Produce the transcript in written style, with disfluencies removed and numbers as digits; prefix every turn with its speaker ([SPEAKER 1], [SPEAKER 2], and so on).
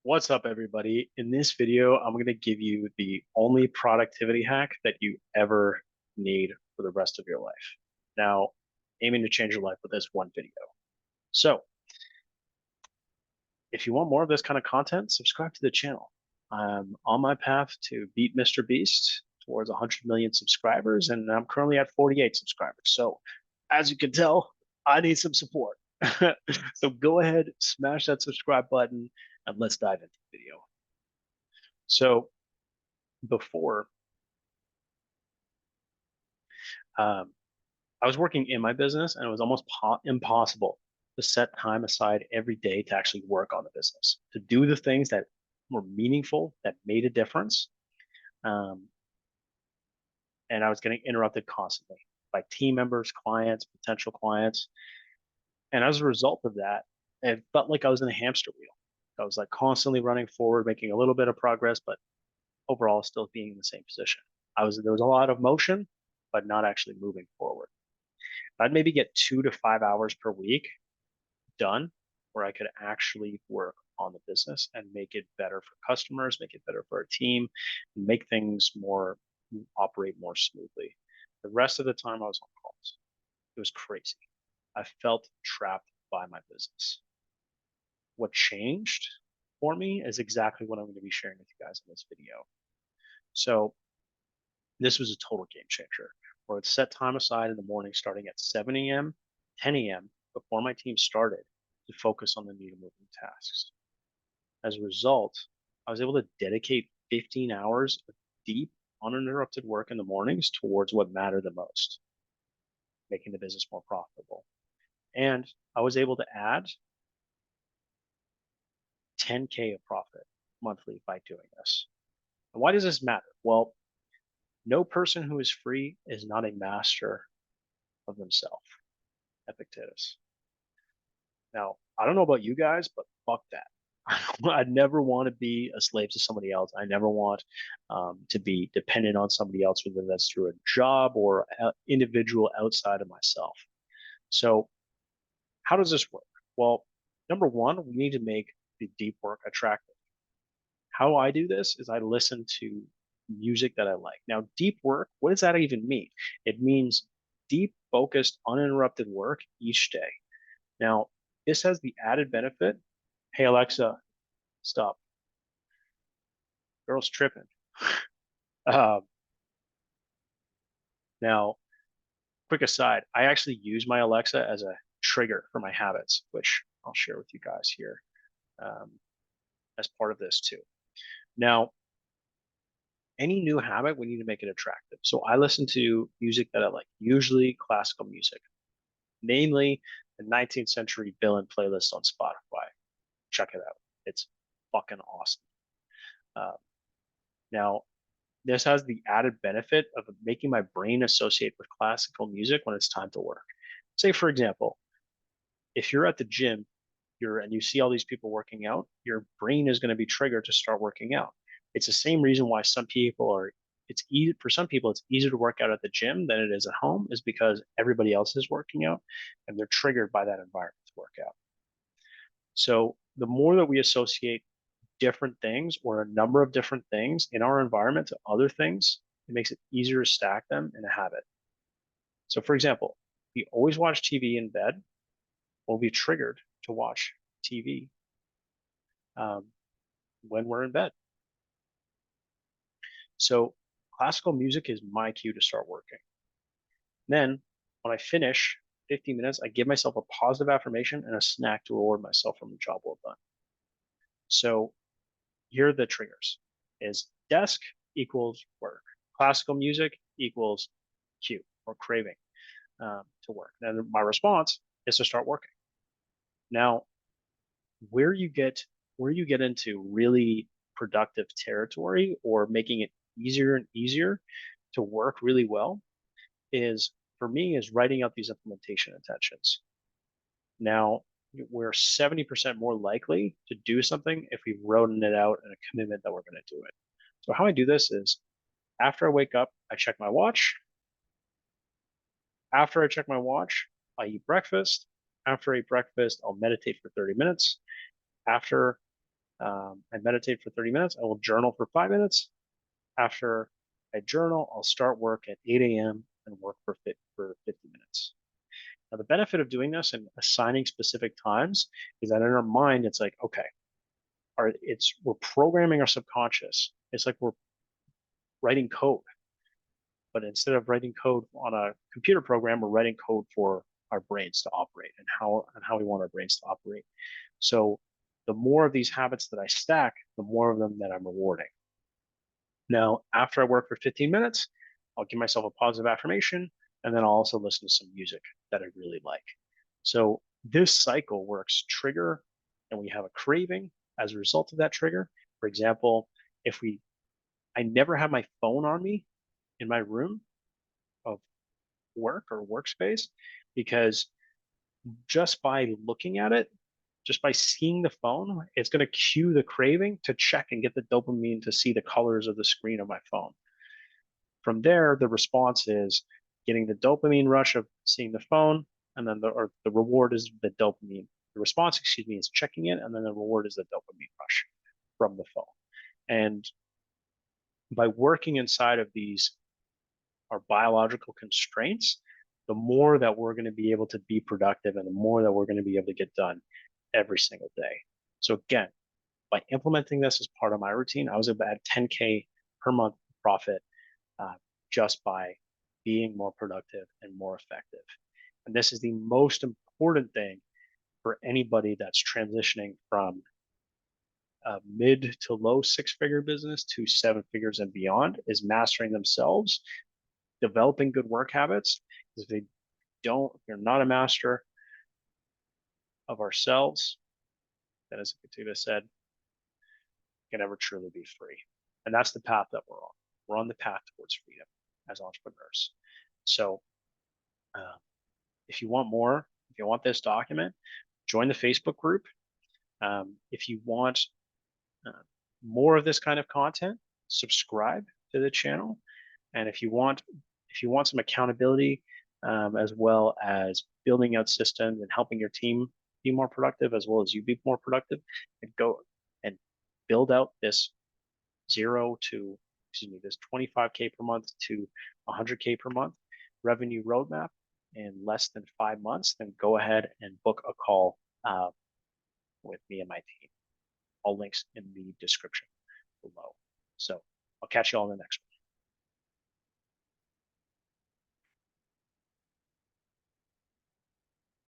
[SPEAKER 1] What's up, everybody? In this video, I'm going to give you the only productivity hack that you ever need for the rest of your life. Now, aiming to change your life with this one video. So, if you want more of this kind of content, subscribe to the channel. I'm on my path to beat Mr. Beast towards 100 million subscribers, and I'm currently at 48 subscribers. So, as you can tell, I need some support. So go ahead, smash that subscribe button, and let's dive into the video. So before, um, I was working in my business, and it was almost impossible to set time aside every day to actually work on the business, to do the things that were meaningful, that made a difference. Um, and I was getting interrupted constantly by team members, clients, potential clients. And as a result of that, it felt like I was in a hamster wheel. I was like constantly running forward, making a little bit of progress, but overall still being in the same position. There was a lot of motion, but not actually moving forward. I'd maybe get 2 to 5 hours per week done where I could actually work on the business and make it better for customers, make it better for our team, and make things more operate more smoothly. The rest of the time I was on calls. It was crazy. I felt trapped by my business. What changed for me is exactly what I'm going to be sharing with you guys in this video. So this was a total game changer where I'd set time aside in the morning starting at 7 a.m., 10 a.m. before my team started to focus on the needle moving tasks. As a result, I was able to dedicate 15 hours of deep, uninterrupted work in the mornings towards what mattered the most, making the business more profitable. And I was able to add 10K of profit monthly by doing this. And why does this matter? Well, no person who is free is not a master of themselves. Epictetus. Now, I don't know about you guys, but fuck that. I never want to be a slave to somebody else. I never want to be dependent on somebody else, whether that's through a job or an individual outside of myself. So, how does this work? Well, number one, we need to make the deep work attractive. How I do this is I listen to music that I like. Now, deep work, what does that even mean? It means deep, focused, uninterrupted work each day. Now, this has the added benefit. Hey, Alexa, stop. Girl's tripping. Uh, Now, quick aside, I actually use my Alexa as a trigger for my habits, which I'll share with you guys here um, as part of this too. Now, any new habit, we need to make it attractive. So I listen to music that I like, usually classical music, namely the 19th century Bill and playlist on Spotify. Check it out. It's fucking awesome. Uh, Now, this has the added benefit of making my brain associate with classical music when it's time to work. Say, for example, if you're at the gym, and you see all these people working out, your brain is going to be triggered to start working out. It's the same reason why some people are. It's easy for some people. It's easier to work out at the gym than it is at home, is because everybody else is working out, and they're triggered by that environment to work out. So the more that we associate different things or a number of different things in our environment to other things, it makes it easier to stack them in a habit. So, for example, if you always watch TV in bed, we'll be triggered to watch TV um, when we're in bed. So, classical music is my cue to start working. Then, when I finish 15 minutes, I give myself a positive affirmation and a snack to reward myself from the job well done. So, here are the triggers: is desk equals work, classical music equals cue or craving to work. And my response is to start working. Now, where you get where you get into really productive territory or making it easier and easier to work really well is, for me, is writing out these implementation intentions. Now, we're 70% more likely to do something if we've written it out and a commitment that we're going to do it. So how I do this is, after I wake up, I check my watch. After I check my watch, I eat breakfast. After I eat breakfast, I'll meditate for 30 minutes. After I meditate for 30 minutes. I will journal for 5 minutes. After I journal, I'll start work at 8 a.m. and work for 50 minutes. Now, the benefit of doing this and assigning specific times is that in our mind, it's like, okay, we're programming our subconscious. It's like we're writing code, but instead of writing code on a computer program, we're writing code for our brains to operate and how we want our brains to operate. So the more of these habits that I stack, the more of them that I'm rewarding. Now, after I work for 15 minutes, I'll give myself a positive affirmation, and then I'll also listen to some music that I really like. So this cycle works trigger, and we have a craving as a result of that trigger. For example, I never have my phone on me in my room of work or workspace because just by looking at it, just by seeing the phone, it's going to cue the craving to check and get the dopamine to see the colors of the screen of my phone. From there, the response is getting the dopamine rush of seeing the phone, and then the reward is the dopamine. The response, excuse me, is checking it, and then the reward is the dopamine rush from the phone. And by working inside of these our biological constraints, the more that we're going to be able to be productive and the more that we're going to be able to get done every single day. So again, by implementing this as part of my routine, I was able to add 10K per month profit just by being more productive and more effective. And this is the most important thing for anybody that's transitioning from a mid to low six-figure business to seven figures and beyond is mastering themselves, developing good work habits. If you're not a master of ourselves, then as Katina said, can never truly be free. And that's the path that we're on. We're on the path towards freedom as entrepreneurs. So if you want more, if you want this document, join the Facebook group. If you want more of this kind of content, subscribe to the channel. And if you want some accountability, as well as building out systems and helping your team be more productive, as well as you be more productive, and go and build out this this 25K per month to 100K per month revenue roadmap in less than 5 months, then go ahead and book a call with me and my team. All links in the description below. So I'll catch you all in the next one.